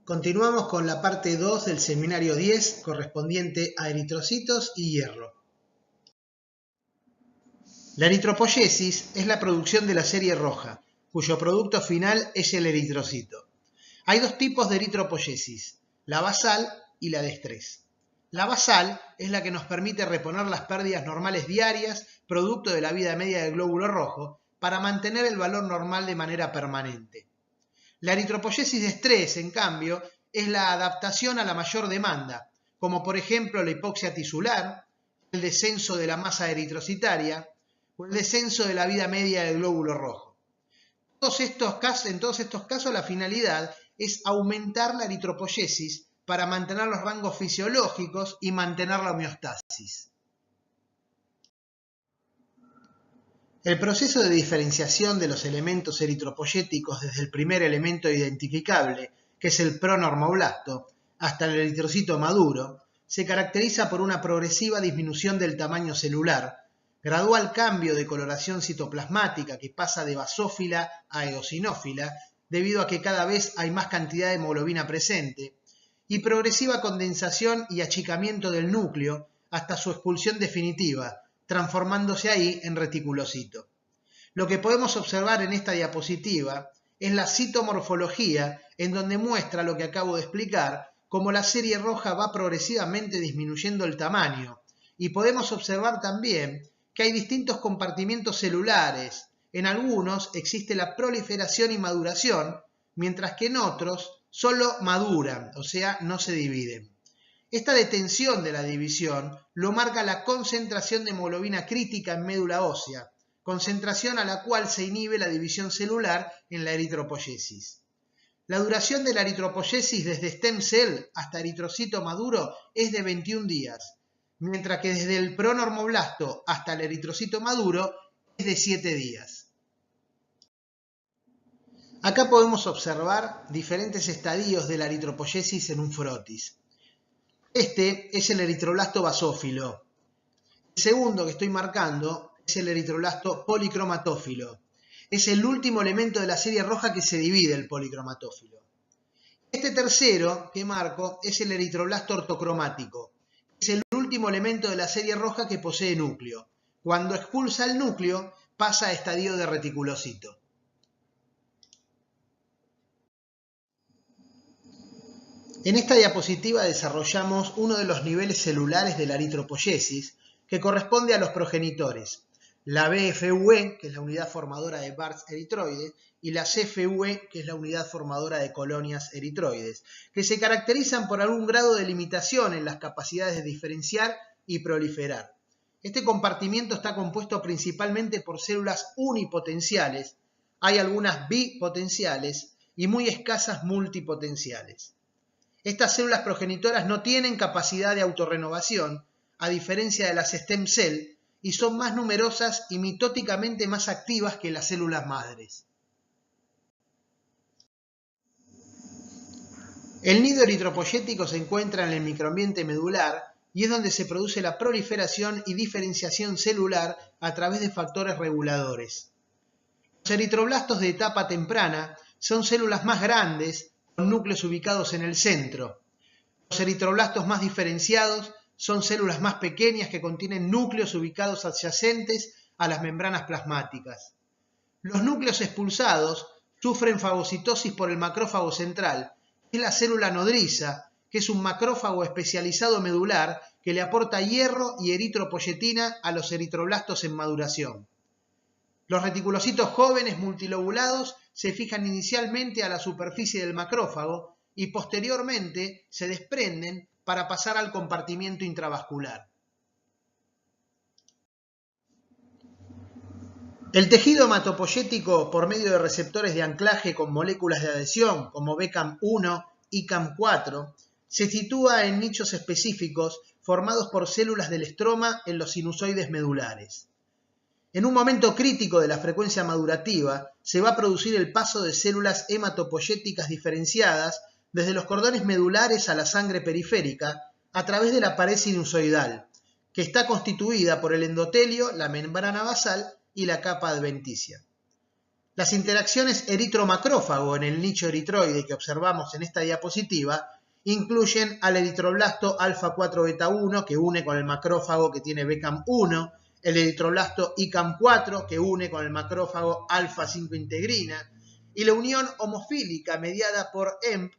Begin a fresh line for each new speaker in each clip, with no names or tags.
Continuamos con la parte 2 del seminario 10 correspondiente a eritrocitos y hierro. La eritropoyesis es la producción de la serie roja, cuyo producto final es el eritrocito. Hay dos tipos de eritropoyesis, la basal y la de estrés. La basal es la que nos permite reponer las pérdidas normales diarias, producto de la vida media del glóbulo rojo, para mantener el valor normal de manera permanente. La eritropoyesis de estrés, en cambio, es la adaptación a la mayor demanda, como por ejemplo la hipoxia tisular, el descenso de la masa eritrocitaria o el descenso de la vida media del glóbulo rojo. En todos estos casos la finalidad es aumentar la eritropoyesis para mantener los rangos fisiológicos y mantener la homeostasis. El proceso de diferenciación de los elementos eritropoyéticos desde el primer elemento identificable, que es el pronormoblasto, hasta el eritrocito maduro, se caracteriza por una progresiva disminución del tamaño celular, gradual cambio de coloración citoplasmática que pasa de basófila a eosinófila, debido a que cada vez hay más cantidad de hemoglobina presente, y progresiva condensación y achicamiento del núcleo hasta su expulsión definitiva, transformándose ahí en reticulocito. Lo que podemos observar en esta diapositiva es la citomorfología, en donde muestra lo que acabo de explicar, cómo la serie roja va progresivamente disminuyendo el tamaño, y podemos observar también que hay distintos compartimientos celulares. En algunos existe la proliferación y maduración, mientras que en otros solo maduran, o sea, no se dividen. Esta detención de la división lo marca la concentración de hemoglobina crítica en médula ósea, concentración a la cual se inhibe la división celular en la eritropoyesis. La duración de la eritropoyesis desde stem cell hasta eritrocito maduro es de 21 días, mientras que desde el pronormoblasto hasta el eritrocito maduro es de 7 días. Acá podemos observar diferentes estadios de la eritropoyesis en un frotis. Este es el eritroblasto basófilo. El segundo que estoy marcando es el eritroblasto policromatófilo. Es el último elemento de la serie roja que se divide, el policromatófilo. Este tercero que marco es el eritroblasto ortocromático. Es el último elemento de la serie roja que posee núcleo. Cuando expulsa el núcleo, pasa a estadio de reticulocito. En esta diapositiva desarrollamos uno de los niveles celulares de la eritropoyesis que corresponde a los progenitores, la BFUE, que es la unidad formadora de Barts eritroides, y la CFUE, que es la unidad formadora de colonias eritroides, que se caracterizan por algún grado de limitación en las capacidades de diferenciar y proliferar. Este compartimiento está compuesto principalmente por células unipotenciales, hay algunas bipotenciales y muy escasas multipotenciales. Estas células progenitoras no tienen capacidad de autorrenovación, a diferencia de las stem cell, y son más numerosas y mitóticamente más activas que las células madres. El nido eritropoyético se encuentra en el microambiente medular y es donde se produce la proliferación y diferenciación celular a través de factores reguladores. Los eritroblastos de etapa temprana son células más grandes, con núcleos ubicados en el centro. Los eritroblastos más diferenciados son células más pequeñas que contienen núcleos ubicados adyacentes a las membranas plasmáticas. Los núcleos expulsados sufren fagocitosis por el macrófago central, que es la célula nodriza, que es un macrófago especializado medular que le aporta hierro y eritropoyetina a los eritroblastos en maduración. Los reticulocitos jóvenes multilobulados se fijan inicialmente a la superficie del macrófago y posteriormente se desprenden para pasar al compartimiento intravascular. El tejido hematopoyético, por medio de receptores de anclaje con moléculas de adhesión como BCAM1 y CAM4, se sitúa en nichos específicos formados por células del estroma en los sinusoides medulares. En un momento crítico de la frecuencia madurativa, se va a producir el paso de células hematopoyéticas diferenciadas desde los cordones medulares a la sangre periférica a través de la pared sinusoidal, que está constituida por el endotelio, la membrana basal y la capa adventicia. Las interacciones eritromacrófago en el nicho eritroide que observamos en esta diapositiva incluyen al eritroblasto alfa 4 beta 1 que une con el macrófago que tiene BCAM 1, el eritroblasto ICAM 4 que une con el macrófago alfa 5 integrina y la unión homofílica mediada por EMP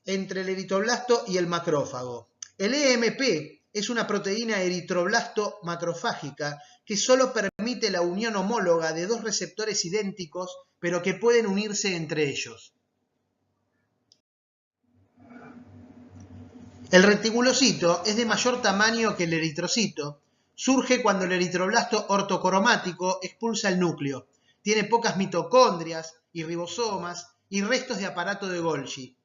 entre el eritroblasto y el macrófago. El EMP es una proteína eritroblasto macrofágica que solo permite la unión homóloga de dos receptores idénticos, pero que pueden unirse entre ellos. El reticulocito es de mayor tamaño que el eritrocito. Surge cuando el eritroblasto ortocromático expulsa el núcleo. Tiene pocas mitocondrias y ribosomas y restos de aparato de Golgi.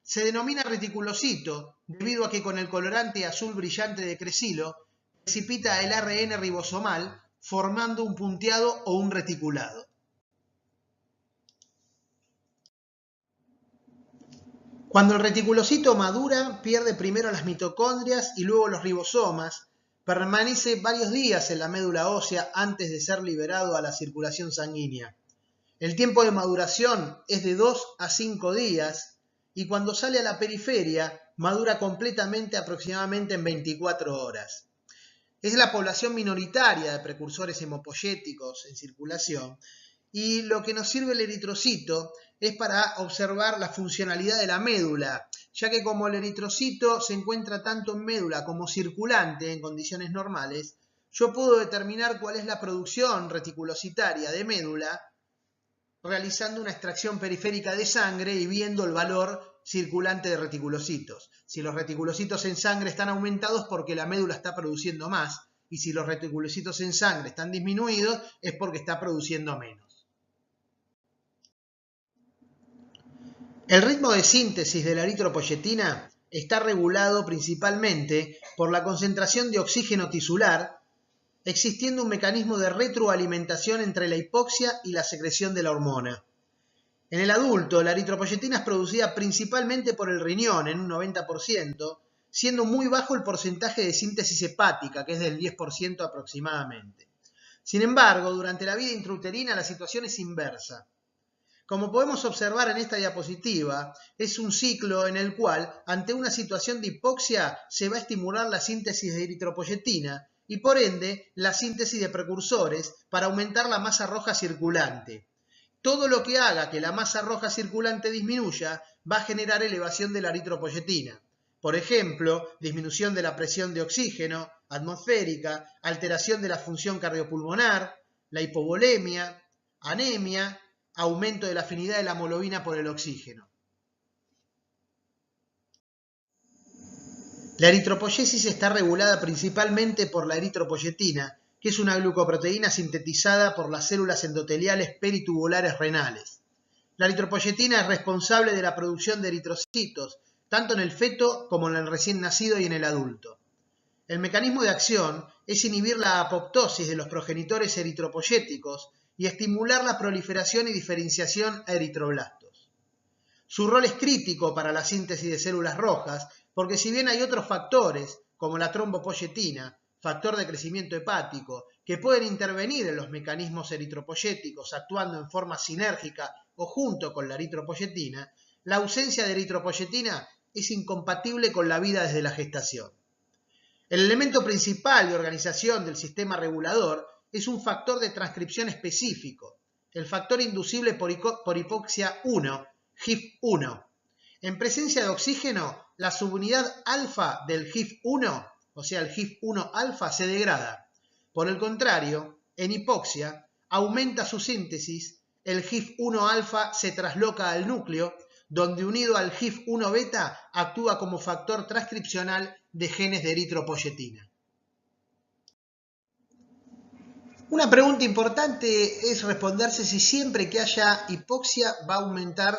Se denomina reticulocito debido a que con el colorante azul brillante de cresilo precipita el ARN ribosomal formando un punteado o un reticulado. Cuando el reticulocito madura, pierde primero las mitocondrias y luego los ribosomas, permanece varios días en la médula ósea antes de ser liberado a la circulación sanguínea. El tiempo de maduración es de 2 a 5 días y cuando sale a la periferia madura completamente aproximadamente en 24 horas. Es la población minoritaria de precursores hemopoyéticos en circulación y lo que nos sirve el eritrocito es para observar la funcionalidad de la médula, ya que como el eritrocito se encuentra tanto en médula como circulante en condiciones normales, yo puedo determinar cuál es la producción reticulocitaria de médula realizando una extracción periférica de sangre y viendo el valor circulante de reticulocitos. Si los reticulocitos en sangre están aumentados porque la médula está produciendo más, y si los reticulocitos en sangre están disminuidos es porque está produciendo menos. El ritmo de síntesis de la eritropoyetina está regulado principalmente por la concentración de oxígeno tisular, existiendo un mecanismo de retroalimentación entre la hipoxia y la secreción de la hormona. En el adulto, la eritropoyetina es producida principalmente por el riñón en un 90%, siendo muy bajo el porcentaje de síntesis hepática, que es del 10% aproximadamente. Sin embargo, durante la vida intrauterina la situación es inversa. Como podemos observar en esta diapositiva, es un ciclo en el cual, ante una situación de hipoxia, se va a estimular la síntesis de eritropoyetina y por ende la síntesis de precursores para aumentar la masa roja circulante. Todo lo que haga que la masa roja circulante disminuya va a generar elevación de la eritropoyetina. Por ejemplo, disminución de la presión de oxígeno atmosférica, alteración de la función cardiopulmonar, la hipovolemia, anemia, aumento de la afinidad de la hemoglobina por el oxígeno. La eritropoyesis está regulada principalmente por la eritropoyetina, que es una glucoproteína sintetizada por las células endoteliales peritubulares renales. La eritropoyetina es responsable de la producción de eritrocitos, tanto en el feto como en el recién nacido y en el adulto. El mecanismo de acción es inhibir la apoptosis de los progenitores eritropoyéticos y estimular la proliferación y diferenciación a eritroblastos. Su rol es crítico para la síntesis de células rojas, porque si bien hay otros factores, como la trombopoyetina, factor de crecimiento hepático, que pueden intervenir en los mecanismos eritropoyéticos actuando en forma sinérgica o junto con la eritropoyetina, la ausencia de eritropoyetina es incompatible con la vida desde la gestación. El elemento principal de organización del sistema regulador es un factor de transcripción específico, el factor inducible por hipoxia 1, HIF1. En presencia de oxígeno, la subunidad alfa del HIF1, o sea el HIF1 alfa, se degrada. Por el contrario, en hipoxia, aumenta su síntesis, el HIF1 alfa se trasloca al núcleo, donde unido al HIF1 beta actúa como factor transcripcional de genes de eritropoyetina. Una pregunta importante es responderse si siempre que haya hipoxia va a aumentar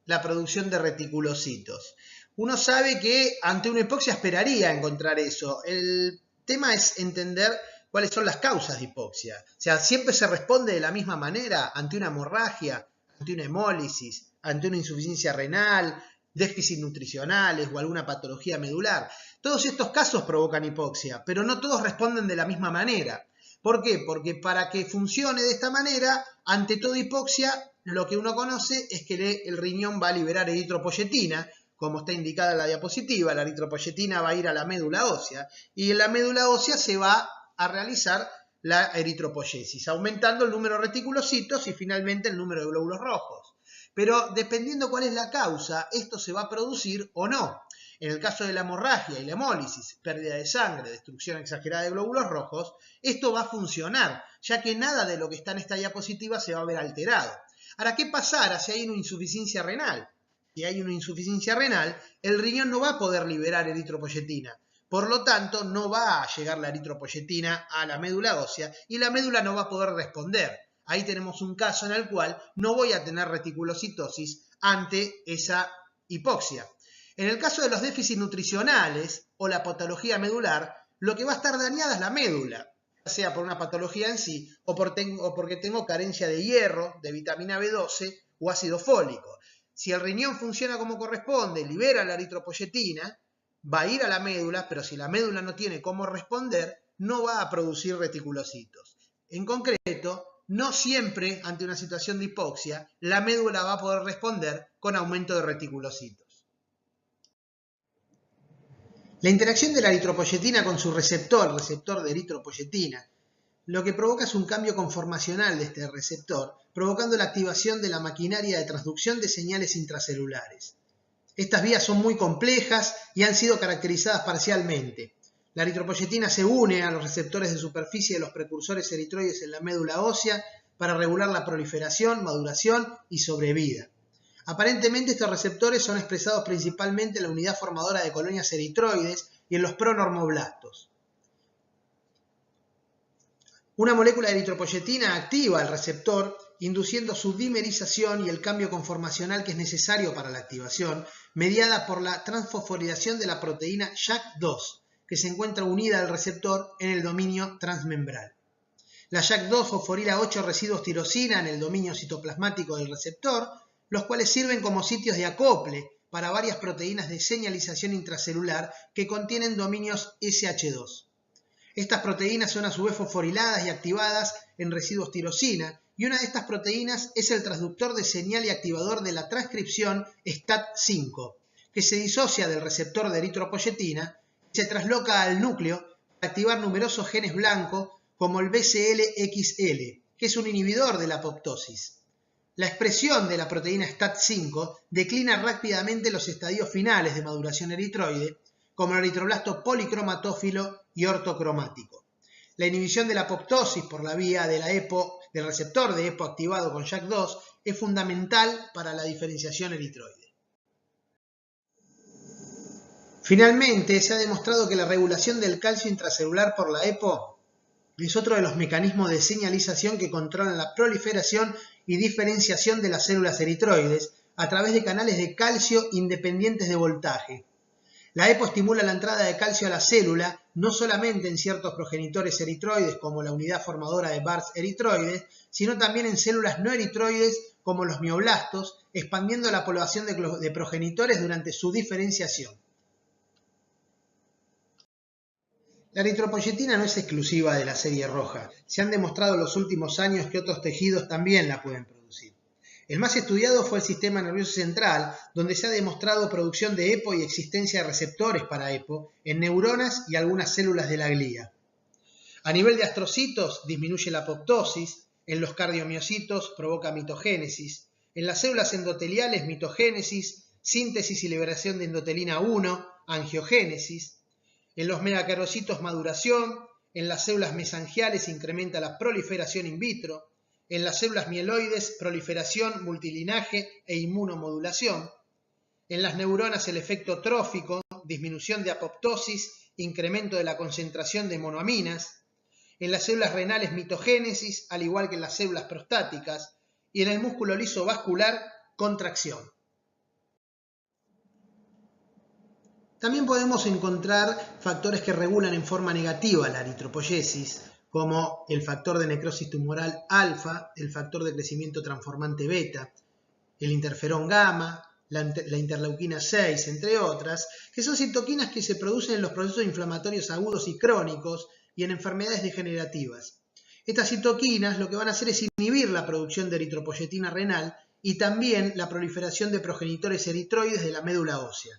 la producción de reticulocitos. Uno sabe que ante una hipoxia esperaría encontrar eso. El tema es entender cuáles son las causas de hipoxia. O sea, siempre se responde de la misma manera ante una hemorragia, ante una hemólisis, ante una insuficiencia renal, déficits nutricionales o alguna patología medular. Todos estos casos provocan hipoxia, pero no todos responden de la misma manera. ¿Por qué? Porque para que funcione de esta manera, ante toda hipoxia, lo que uno conoce es que el riñón va a liberar eritropoyetina, como está indicada en la diapositiva. La eritropoyetina va a ir a la médula ósea y en la médula ósea se va a realizar la eritropoyesis, aumentando el número de reticulocitos y finalmente el número de glóbulos rojos. Pero dependiendo cuál es la causa, esto se va a producir o no. En el caso de la hemorragia y la hemólisis, pérdida de sangre, destrucción exagerada de glóbulos rojos, esto va a funcionar, ya que nada de lo que está en esta diapositiva se va a ver alterado. Ahora, ¿qué pasará si hay una insuficiencia renal? Si hay una insuficiencia renal, el riñón no va a poder liberar eritropoyetina. Por lo tanto, no va a llegar la eritropoyetina a la médula ósea y la médula no va a poder responder. Ahí tenemos un caso en el cual no voy a tener reticulocitosis ante esa hipoxia. En el caso de los déficits nutricionales o la patología medular, lo que va a estar dañada es la médula, ya sea por una patología en sí o porque tengo carencia de hierro, de vitamina B12 o ácido fólico. Si el riñón funciona como corresponde, libera la eritropoyetina, va a ir a la médula, pero si la médula no tiene cómo responder, no va a producir reticulocitos. En concreto, no siempre ante una situación de hipoxia, la médula va a poder responder con aumento de reticulocitos. La interacción de la eritropoyetina con su receptor de eritropoyetina, lo que provoca es un cambio conformacional de este receptor, provocando la activación de la maquinaria de transducción de señales intracelulares. Estas vías son muy complejas y han sido caracterizadas parcialmente. La eritropoyetina se une a los receptores de superficie de los precursores eritroides en la médula ósea para regular la proliferación, maduración y sobrevida. Aparentemente estos receptores son expresados principalmente en la unidad formadora de colonias eritroides y en los pronormoblastos. Una molécula de eritropoyetina activa el receptor, induciendo su dimerización y el cambio conformacional que es necesario para la activación, mediada por la transfosforilación de la proteína JAK2, que se encuentra unida al receptor en el dominio transmembral. La JAK2 fosforila 8 residuos tirosina en el dominio citoplasmático del receptor, los cuales sirven como sitios de acople para varias proteínas de señalización intracelular que contienen dominios SH2. Estas proteínas son a su vez fosforiladas y activadas en residuos tirosina, y una de estas proteínas es el transductor de señal y activador de la transcripción STAT5, que se disocia del receptor de eritropoyetina y se trasloca al núcleo para activar numerosos genes blancos como el BCL-XL, que es un inhibidor de la apoptosis. La expresión de la proteína STAT5 declina rápidamente los estadios finales de maduración eritroide, como el eritroblasto policromatófilo y ortocromático. La inhibición de la apoptosis por la vía de del receptor de EPO activado con JAK2 es fundamental para la diferenciación eritroide. Finalmente, se ha demostrado que la regulación del calcio intracelular por la EPO es otro de los mecanismos de señalización que controlan la proliferación y diferenciación de las células eritroides a través de canales de calcio independientes de voltaje. La EPO estimula la entrada de calcio a la célula no solamente en ciertos progenitores eritroides como la unidad formadora de Bartz eritroides, sino también en células no eritroides como los mioblastos, expandiendo la población de progenitores durante su diferenciación. La eritropoyetina no es exclusiva de la serie roja. Se han demostrado en los últimos años que otros tejidos también la pueden producir. El más estudiado fue el sistema nervioso central, donde se ha demostrado producción de EPO y existencia de receptores para EPO en neuronas y algunas células de la glía. A nivel de astrocitos disminuye la apoptosis, en los cardiomiocitos provoca mitogénesis, en las células endoteliales mitogénesis, síntesis y liberación de endotelina 1, angiogénesis, en los megacarocitos maduración, en las células mesangiales incrementa la proliferación in vitro, en las células mieloides, proliferación, multilinaje e inmunomodulación. En las neuronas el efecto trófico, disminución de apoptosis, incremento de la concentración de monoaminas. En las células renales mitogénesis, al igual que en las células prostáticas. Y en el músculo liso vascular, contracción. También podemos encontrar factores que regulan en forma negativa la eritropoyesis, como el factor de necrosis tumoral alfa, el factor de crecimiento transformante beta, el interferón gamma, la interleuquina 6, entre otras, que son citoquinas que se producen en los procesos inflamatorios agudos y crónicos y en enfermedades degenerativas. Estas citoquinas lo que van a hacer es inhibir la producción de eritropoyetina renal y también la proliferación de progenitores eritroides de la médula ósea.